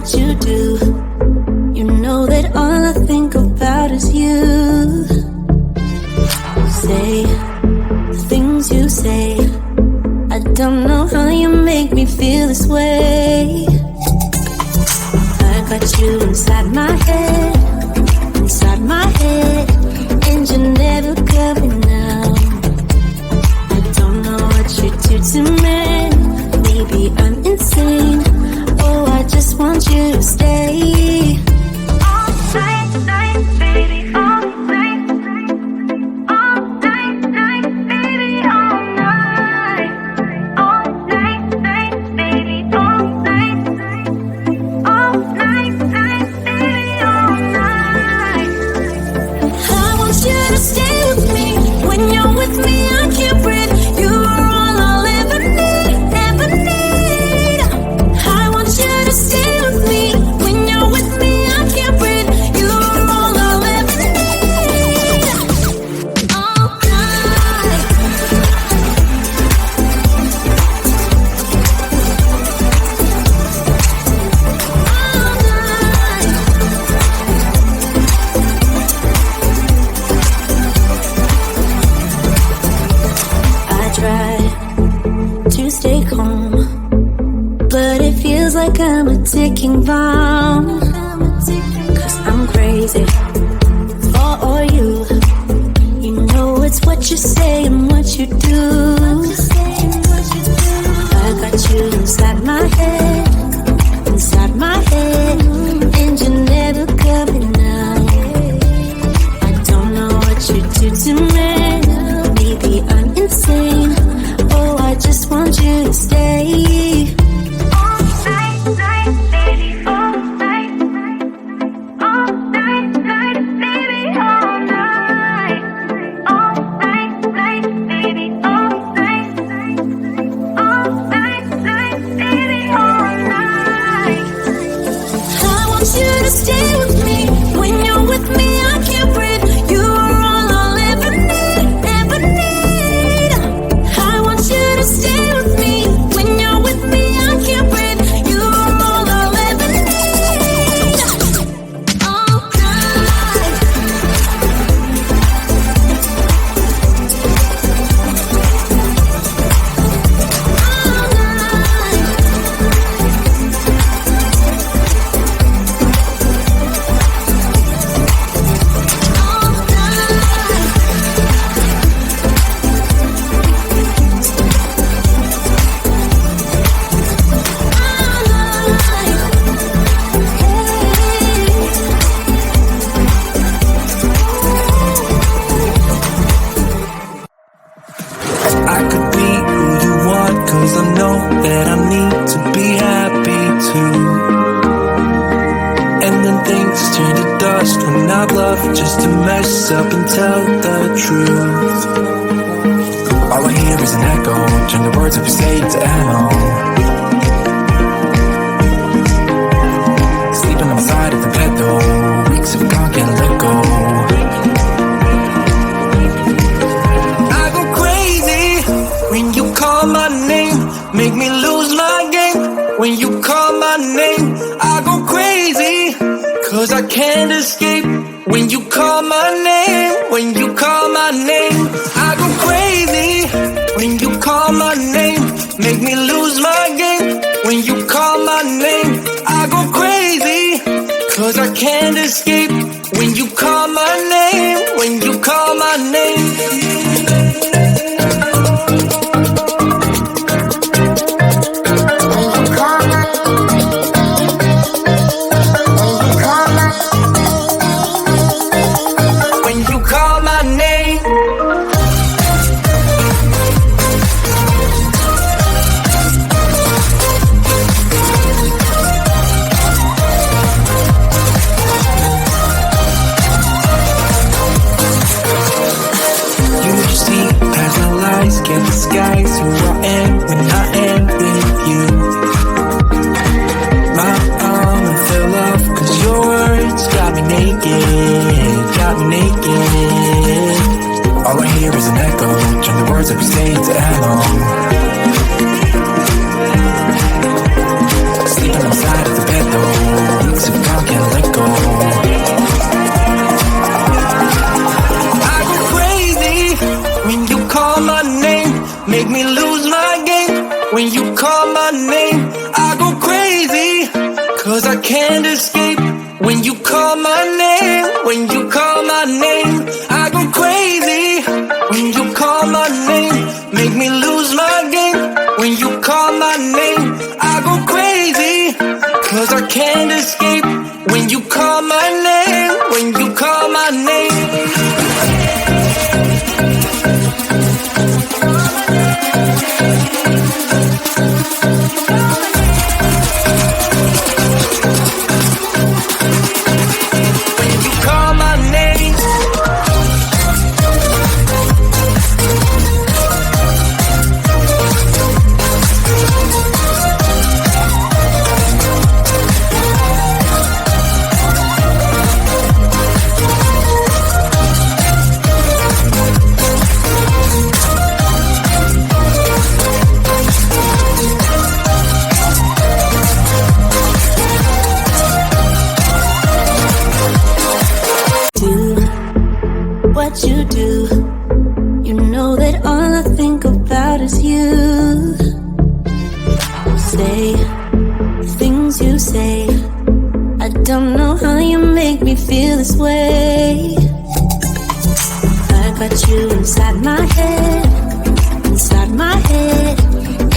what you do. You know that all I think about is you. Say the things you say. I don't know how you make me feel this way. I got you inside my head, and you're never coming out. I don't know what you do to me. Maybe I'm insane. Oh, I just want you to stay. All night, baby, all night. All night, baby, all night. All night, baby, all night. All night, baby, all night. I want you to stay with me. When you're with me, I can't breathe. You are all I'll ever need, ever need. I want you to stay with me. When you're with me, I can't breathe. You are all I'll ever need. All night. All night. I try to stay calm, but it feels like I'm a ticking bomb. Cause I'm crazy for you. You know it's what you say and what you do. I got you inside my head, and you're never coming out. I don't know what you do to me. Maybe I'm insane. Oh, I just want you to stay. All night, baby, all night. All night, baby, all night. All night, baby, all night. All night, baby, all night. I want you to stay with me. When you're with me, I can't breathe. You are all I'll ever need, ever need. I want you to stay with me. When you're with me, I can't breathe. You are all I'll ever need. All night. All night. I could be who you want, cause I know that I need to be happy too. And then things turn to dust when I bluff just to mess up and tell the truth. All I hear is an echo, turn the words of you say to ammo. Sleeping on the side of the bed though, weeks of gone can't let go. I go crazy when you call my name, make me lose my game. When you call my name, I go crazy, cause I can't escape. When you call my name, when you call my name, I go crazy. When you call my name, make me lose my game. When you call my name, I go crazy, cause I can't escape. When you call my name, when you call my name. When you call my name. You see past my lies, can't disguise who I am when I am with you. My arm fell off cause your words got me naked, got me naked. All I hear is an echo, turn the words that we say to ammo. Sleeping on the side of the bed though, when you call my name. I go crazy, 'cause I can't escape. When you call my name, when you call my name, I go crazy. When you call my name, make me lose my game. When you call my name, I go crazy, 'cause I can't escape. When you call my name, when you call my name. You do, you know that all I think about is you. Say things you say, I don't know how you make me feel this way. I got you inside my head,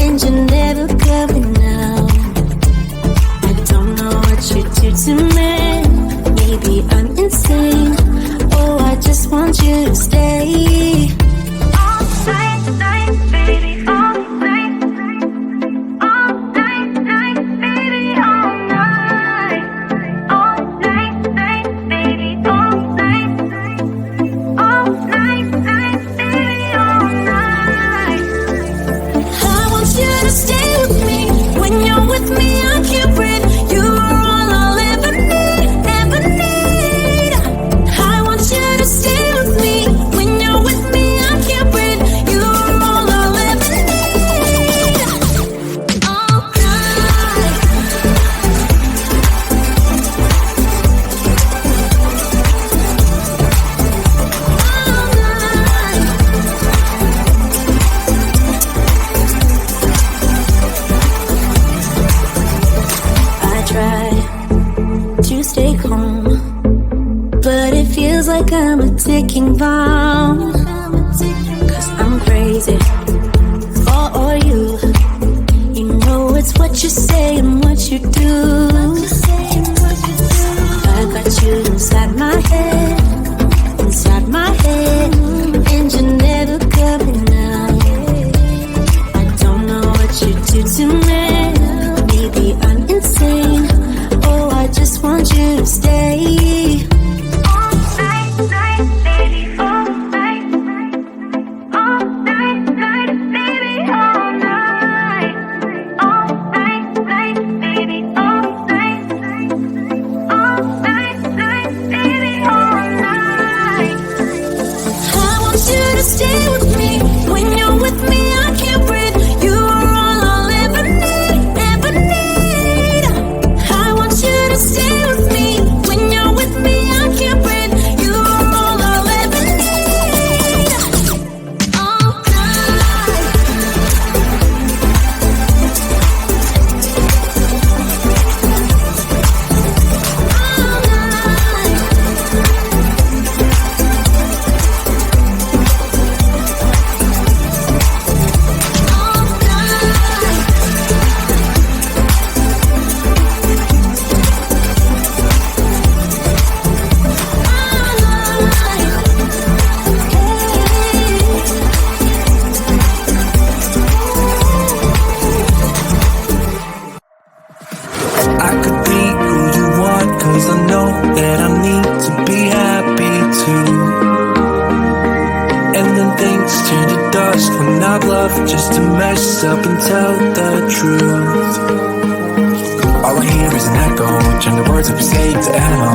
and you're never coming out. I don't know what you do to me, maybe I'm insane. Oh, I just want you to stay. All night, night, baby, all night. All night, night, baby, all night. All night, night, baby, all night. All night, night, baby, all night. I want you to stay with me. When you're with me, I can't breathe. You're all I'll ever need, ever need. I want you to stay with me. When you're with me, I can't breathe. You're all I'll ever need. All night. All night. I try to stay calm, but it feels like I'm a ticking bomb. 'Cause I'm crazy for you. You know it's what you say and what you do. I got you inside my head, and you're never coming out. I don't know what you do to me, maybe I'm insane. Oh, I just want you to stay. All night, night, baby, all night. All night, night, baby, all night. All night, night, baby, all night. All night, night, baby, all night. I want you to stay with me. When you're with me, I can't breathe. You're all I'll ever need, ever need. I want you to stay with me. When you're with me, I can't breathe. You're all I'll ever need. All night. All night. I could be who you want, 'cause I know that I need to be happy too. And then things turn to dust when I bluff just to mess up and tell the truth. All I hear is an echo, turn the words of escape to ammo.